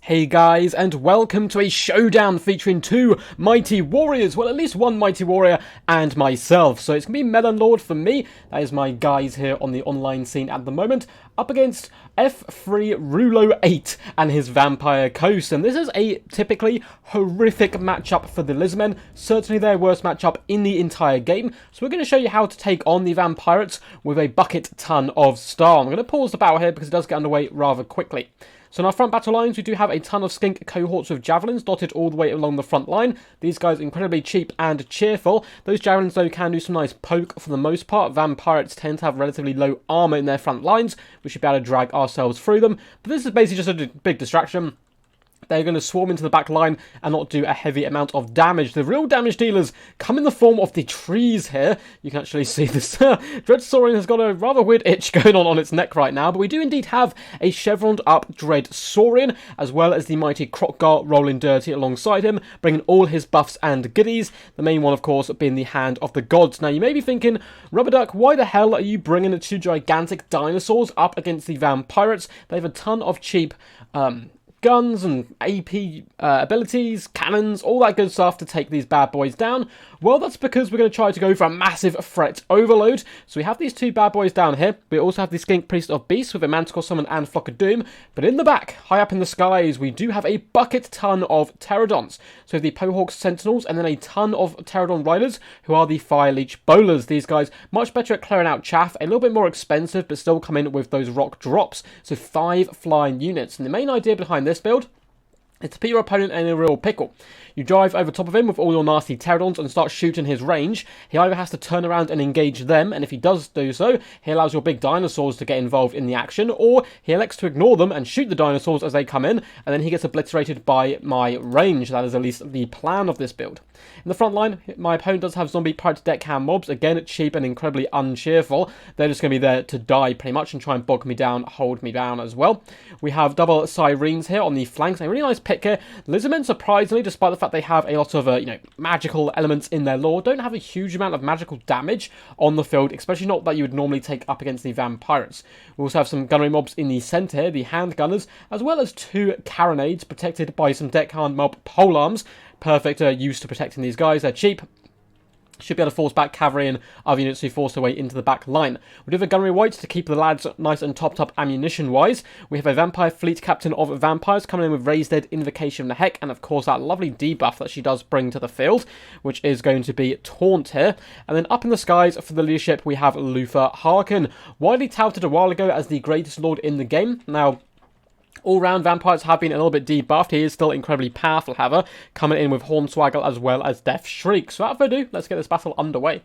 Hey guys, and welcome to a showdown featuring two mighty warriors. Well, at least one mighty warrior and myself. So it's going to be Melon Lord for me. That is my guys here on the online scene at the moment. Up against F3 Rulo 8 and his Vampire Coast. And this is a typically horrific matchup for the Lizardmen. Certainly their worst matchup in the entire game. So we're going to show you how to take on the Vampirates with a bucket ton of star. I'm going to pause the battle here because it does get underway rather quickly. So in our front battle lines, we do have a ton of skink cohorts with javelins dotted all the way along the front line. These guys are incredibly cheap and cheerful. Those javelins, though, can do some nice poke for the most part. Vampirates tend to have relatively low armor in their front lines. We should be able to drag ourselves through them. But this is basically just a big distraction. They're going to swarm into the back line and not do a heavy amount of damage. The real damage dealers come in the form of the trees here. You can actually see this. Dread Saurian has got a rather weird itch going on its neck right now, but we do indeed have a chevroned up Dread Saurian, as well as the mighty Crockgar rolling dirty alongside him, bringing all his buffs and goodies. The main one, of course, being the Hand of the Gods. Now, you may be thinking, Rubber Duck, why the hell are you bringing the two gigantic dinosaurs up against the Vampirates? They have a ton of cheap guns and AP abilities, cannons, all that good stuff to take these bad boys down. Well, that's because we're going to try to go for a massive threat overload. So we have these two bad boys down here. We also have the Skink Priest of Beasts with a Manticore Summon and Flock of Doom. But in the back, high up in the skies, we do have a bucket ton of Pterodons. So the Pohawk Sentinels and then a ton of Pterodon Riders who are the Fire Leech Bowlers. These guys much better at clearing out chaff, a little bit more expensive, but still come in with those rock drops. So 5 flying units. And the main idea behind this build is to put your opponent in a real pickle. You drive over top of him with all your nasty Pterodons and start shooting his range. He either has to turn around and engage them, and if he does do so, he allows your big dinosaurs to get involved in the action, or he elects to ignore them and shoot the dinosaurs as they come in, and then he gets obliterated by my range. That is at least the plan of this build. In the front line, my opponent does have zombie pirate deckhand mobs. Again, cheap and incredibly uncheerful. They're just going to be there to die pretty much and try and bog me down, hold me down as well. We have double sirens here on the flanks. A really nice pick here. Lizardmen, surprisingly, despite the fact they have a lot of magical elements in their lore, don't have a huge amount of magical damage on the field, especially not that you would normally take up against the Vampirates. We also have some gunnery mobs in the centre here, the hand gunners, as well as 2 carronades protected by some deckhand mob polearms. Perfect use to protecting these guys. They're cheap. Should be able to force back cavalry and other units who force their way into the back line. We do have a gunnery whites to keep the lads nice and topped up ammunition-wise. We have a vampire fleet captain of vampires coming in with Raised Dead, Invocation of the Heck, and of course that lovely debuff that she does bring to the field, which is going to be Taunt here. And then up in the skies for the leadership, we have Luther Harkin, widely touted a while ago as the greatest lord in the game. Now, all-round Vampires have been a little bit debuffed. He is still incredibly powerful, however, coming in with Hornswaggle as well as Death Shriek. So without further ado, let's get this battle underway.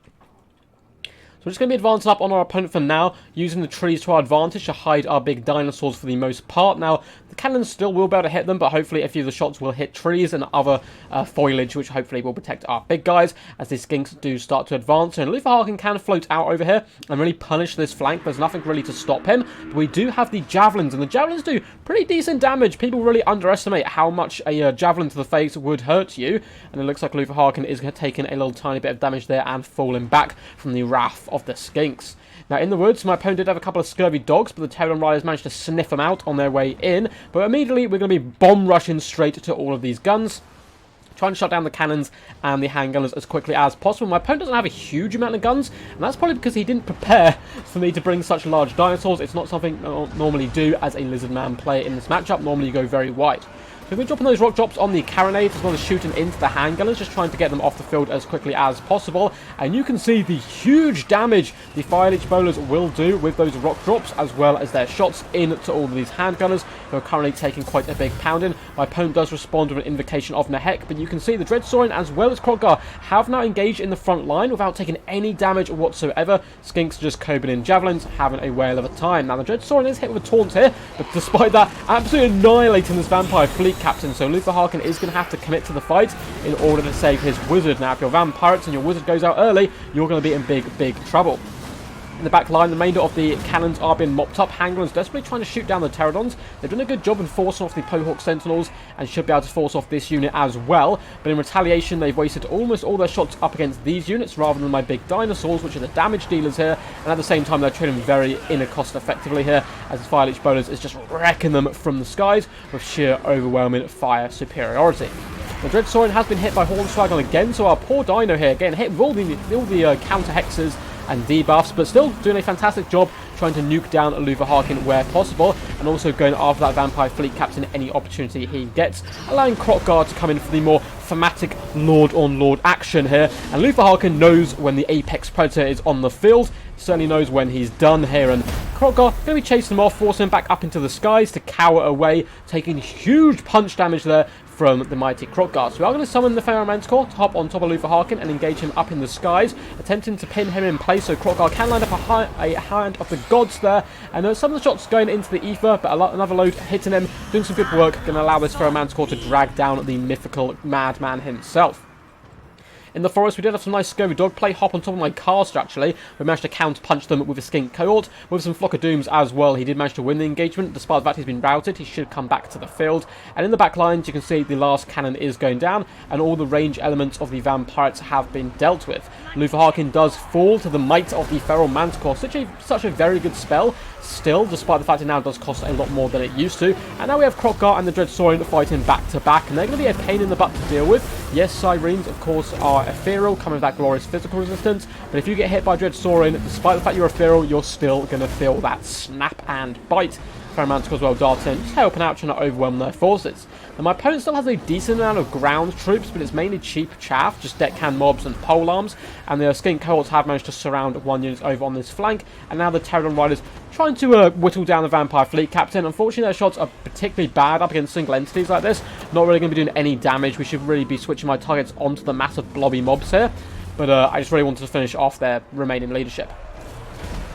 So we're just going to be advancing up on our opponent for now, using the trees to our advantage to hide our big dinosaurs for the most part. Now, the cannons still will be able to hit them, but hopefully a few of the shots will hit trees and other foliage, which hopefully will protect our big guys as the skinks do start to advance. And Luther Harkin can float out over here and really punish this flank. There's nothing really to stop him, but we do have the javelins, and the javelins do pretty decent damage. People really underestimate how much a javelin to the face would hurt you, and it looks like Luther Harkin is taking a little tiny bit of damage there and falling back from the wrath of the skinks. Now, in the woods, my opponent did have a couple of scurvy dogs, but the Pterodon Riders managed to sniff them out on their way in. But immediately, we're going to be bomb rushing straight to all of these guns, trying to shut down the cannons and the handgunners as quickly as possible. My opponent doesn't have a huge amount of guns, and that's probably because he didn't prepare for me to bring such large dinosaurs. It's not something I normally do as a Lizardman player in this matchup. Normally, you go very wide. So we're dropping those rock drops on the carronades as well as shooting into the handgunners, just trying to get them off the field as quickly as possible. And you can see the huge damage the Fire Leech Bowlers will do with those rock drops, as well as their shots into all of these handgunners, who are currently taking quite a big pounding. My opponent does respond with an Invocation of Nehek, but you can see the Dread Saurian as well as Crockgar have now engaged in the front line without taking any damage whatsoever. Skinks just cobing in javelins, having a whale of a time. Now the Dread Saurian is hit with a taunt here, but despite that, absolutely annihilating this vampire fleet captain. So Luther Harkin is going to have to commit to the fight in order to save his wizard. Now, if your Vampirates and your wizard goes out early, you're going to be in big trouble. In the back line, the remainder of the cannons are being mopped up. Hangman's desperately trying to shoot down the pterodons. They've done a good job in forcing off the Pohawk Sentinels and should be able to force off this unit as well. But in retaliation, they've wasted almost all their shots up against these units rather than my big dinosaurs, which are the damage dealers here. And at the same time, they're trading very cost effectively here, as the Fire Leech Bowlers is just wrecking them from the skies with sheer overwhelming fire superiority. The Dread Saurian has been hit by Hornswaggle again, so our poor Dino here getting hit with all the counter hexes and debuffs, but still doing a fantastic job trying to nuke down Lutherharkin where possible, and also going after that Vampire Fleet Captain any opportunity he gets, allowing Krokgar to come in for the more thematic Lord-on-Lord action here. And Lutherharkin knows when the Apex Predator is on the field, certainly knows when he's done here, and Krokgar going to be chasing him off, forcing him back up into the skies to cower away, taking huge punch damage there from the mighty Krokgar. So we are going to summon the Pharaoh Manticore to hop on top of Lutherharkin and engage him up in the skies, attempting to pin him in place so Krokgar can land up a hand of the gods there. And some of the shots going into the ether, but another load hitting him, doing some good work, going to allow this Pharaoh Manticore to drag down the mythical madman himself. In the forest, we did have some nice scurvy dog play, hop on top of my caster actually. We managed to counter-punch them with a skink cohort, with some Flock of Dooms as well. He did manage to win the engagement, despite the fact he's been routed. He should come back to the field. And in the back lines, you can see the last cannon is going down, and all the range elements of the vampires have been dealt with. Lutherharkin does fall to the might of the Feral Manticore. Such a very good spell, still, despite the fact it now does cost a lot more than it used to. And now we have Krokgar and the Dread Saurian fighting back to back, and they're going to be a pain in the butt to deal with. Yes, Sirens, of course, are ethereal, coming with that glorious physical resistance, but if you get hit by Dread Saurian, despite the fact you're ethereal, you're still going to feel that snap and bite. Feral Manticore as well darting in, just helping out, trying to overwhelm their forces. Now, my opponent still has a decent amount of ground troops, but it's mainly cheap chaff, just deckhand mobs and polearms, and the skink cohorts have managed to surround one unit over on this flank, and now the Pterodon Riders trying to whittle down the Vampire Fleet Captain. Unfortunately, their shots are particularly bad up against single entities like this, not really going to be doing any damage. We should really be switching my targets onto the massive blobby mobs here, but I just really wanted to finish off their remaining leadership.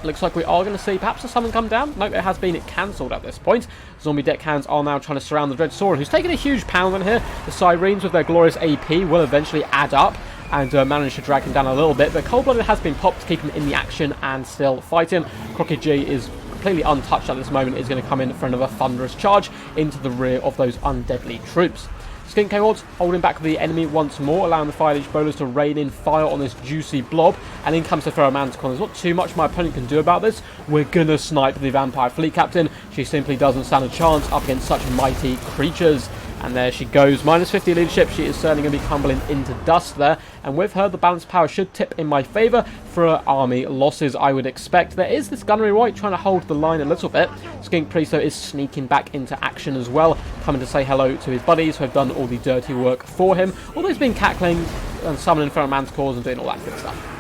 Looks like we are going to see perhaps a summon come down. Nope, it has been cancelled at this point. Zombie deckhands are now trying to surround the Dread Saurian, who's taking a huge pound on here. The Sirens with their glorious AP will eventually add up and manage to drag him down a little bit, but Cold-Blooded has been popped to keep him in the action and still fighting. Crooked G is completely untouched at this moment, is going to come in for another thunderous charge into the rear of those undeadly troops. Skink cohorts holding back the enemy once more, allowing the Fire Leech Bowlers to rain in fire on this juicy blob, and in comes the Feral Manticore. There's not too much my opponent can do about this. We're gonna snipe the Vampire Fleet Captain. She simply doesn't stand a chance up against such mighty creatures. And there she goes, minus 50 leadership. She is certainly going to be crumbling into dust there, and with her the balance power should tip in my favour for army losses, I would expect. There is this Gunnery White trying to hold the line a little bit. Skink Priest though is sneaking back into action as well, coming to say hello to his buddies who have done all the dirty work for him, although he's been cackling and summoning Feral Manticores and doing all that good stuff.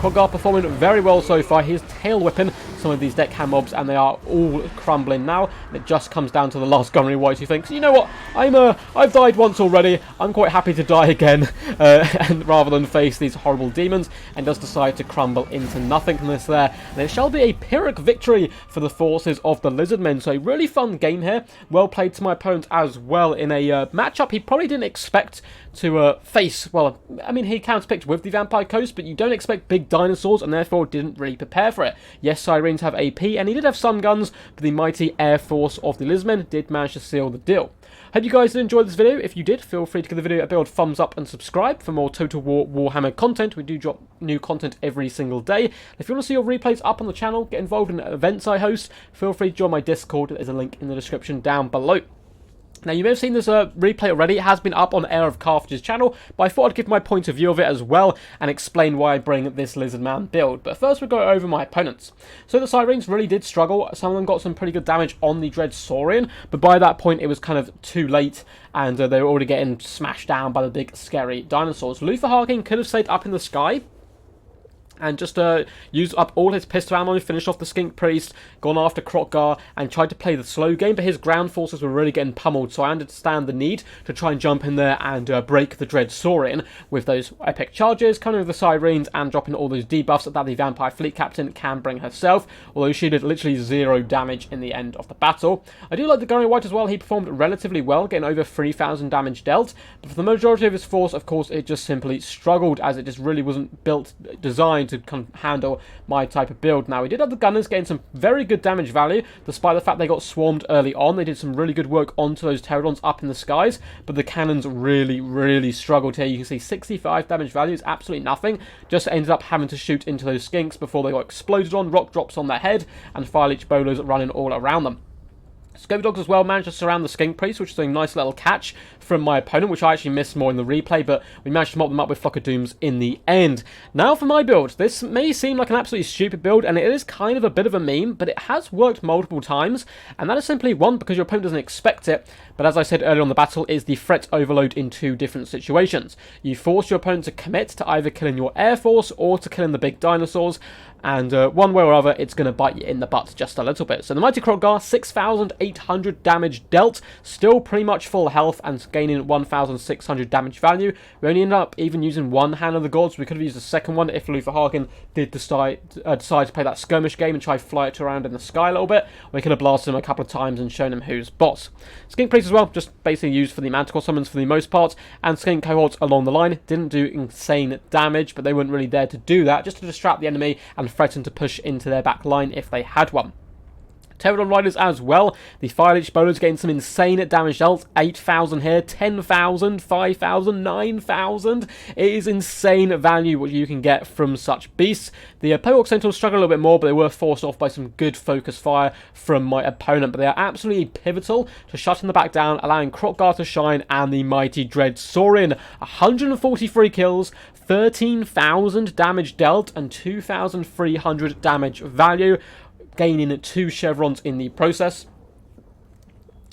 Krokgar performing very well so far. He's tail whipping some of these deckhand mobs, and they are all crumbling now. And it just comes down to the last Gunnery White, who thinks, you know what, I've died once already. I'm quite happy to die again, and rather than face these horrible demons, and does decide to crumble into nothingness there. And it shall be a Pyrrhic victory for the forces of the Lizardmen. So a really fun game here. Well played to my opponent as well in a matchup he probably didn't expect to face. Well, I mean, he counterpicked with the Vampire Coast, but you don't expect big dinosaurs, and therefore didn't really prepare for it. Yes, Sirens have AP, and he did have some guns, but the mighty Air Force of the Lizardmen did manage to seal the deal. Hope you guys did enjoy this video. If you did, feel free to give the video a big old thumbs up and subscribe for more Total War Warhammer content. We do drop new content every single day. If you want to see your replays up on the channel, get involved in events I host, feel free to join my Discord. There's a link in the description down below. Now, you may have seen this replay already. It has been up on Heir of Carthage's channel, but I thought I'd give my point of view of it as well and explain why I bring this Lizardman build. But first, we'll go over my opponents. So the Sirens really did struggle. Some of them got some pretty good damage on the Dread Saurian, but by that point, it was kind of too late, and they were already getting smashed down by the big, scary dinosaurs. Lutherharkin could have stayed up in the sky and just used up all his pistol ammo, finished off the Skink Priest, gone after Krokgar, and tried to play the slow game, but his ground forces were really getting pummeled, so I understand the need to try and jump in there and break the Dread Saurian with those epic charges, coming with the Sirens and dropping all those debuffs that the Vampire Fleet Captain can bring herself, although she did literally 0 damage in the end of the battle. I do like the Gunnery White as well. He performed relatively well, getting over 3,000 damage dealt, but for the majority of his force, of course, it just simply struggled, as it just really wasn't designed to handle my type of build. Now, we did have the gunners getting some very good damage value, despite the fact they got swarmed early on. They did some really good work onto those pterodons up in the skies, but the cannons really struggled here. You can see 65 damage value is absolutely nothing. Just ended up having to shoot into those skinks before they got exploded on, rock drops on their head, and fire leech bolos running all around them. Scobie Dogs as well managed to surround the Skink Priest, which is a nice little catch from my opponent, which I actually missed more in the replay, but we managed to mop them up with Flock of Dooms in the end. Now for my build. This may seem like an absolutely stupid build, and it is kind of a bit of a meme, but it has worked multiple times, and that is simply, one, because your opponent doesn't expect it, but as I said earlier on the battle, is the threat overload in two different situations. You force your opponent to commit to either killing your Air Force or to killing the big dinosaurs, and one way or other, it's going to bite you in the butt just a little bit. So the Mighty Krotgar, 6,800 damage dealt, still pretty much full health and gaining 1,600 damage value. We only ended up even using one Hand of the Gods. We could have used a second one if Luthor did decide to play that skirmish game and try to fly it around in the sky a little bit. We could have blasted him a couple of times and shown him who's boss. Skink Priest as well, just basically used for the Manticore summons for the most part, and Skink Cohorts along the line didn't do insane damage, but they weren't really there to do that, just to distract the enemy and threaten to push into their back line if they had one. Pterodon Riders as well. The Fire Leech Bolos getting some insane damage dealt. 8,000 here, 10,000, 5,000, 9,000. It is insane value what you can get from such beasts. The Pohawk Centaurs struggle a little bit more, but they were forced off by some good focus fire from my opponent. But they are absolutely pivotal to shutting the back down, allowing Krotgar to shine, and the mighty Dread Saurian. 143 kills, 13,000 damage dealt, and 2,300 damage value, gaining 2 chevrons in the process.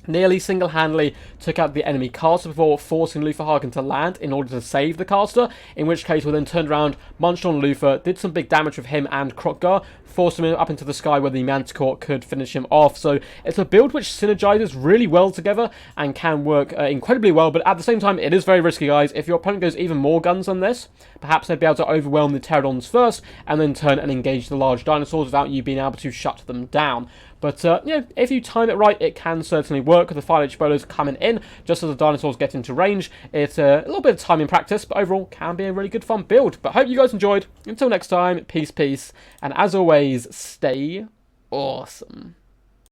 Nearly single-handedly took out the enemy caster before forcing Luthor to land in order to save the caster, in which case we then turned around, munched on Luthor, did some big damage with him and Krotgar, forced him up into the sky where the Manticore could finish him off. So it's a build which synergizes really well together and can work incredibly well, but at the same time it is very risky, guys. If your opponent goes even more guns than this, perhaps they'd be able to overwhelm the Pterodons first and then turn and engage the large dinosaurs without you being able to shut them down. But, yeah, if you time it right, it can certainly work with the Fire Leech Bolos coming in just as the dinosaurs get into range. It's a little bit of timing practice, but overall can be a really good fun build. But hope you guys enjoyed. Until next time, peace, and as always, stay awesome.